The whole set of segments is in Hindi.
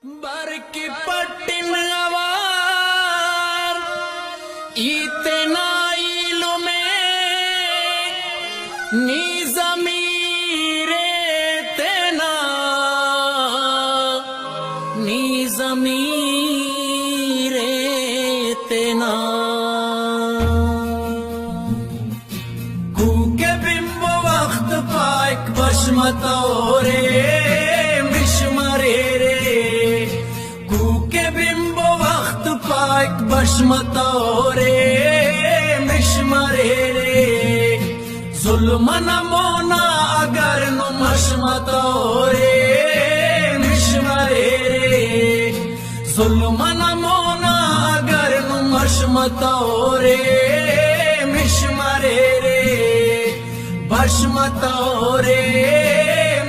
बर की पट्टिन अवार इतना इलो में नी ज़मीरे तेना नी ज़मीरे तेना कूके बिंबो वक्त पाइक बशमतोरे बशमतोरे मिशमरे रे जुल्म न मोना अगर नु मशमतोरे मिशमरे रे जुल्म न मोना अगर नु मशमतोरे मिशमरे रे बशमतोरे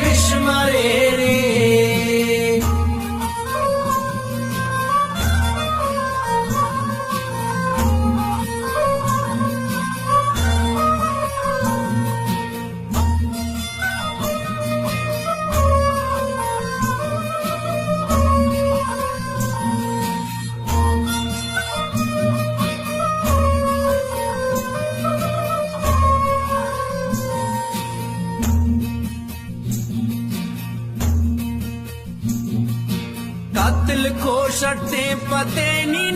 मिशमरे रे कत्ल को शर्ते पते नी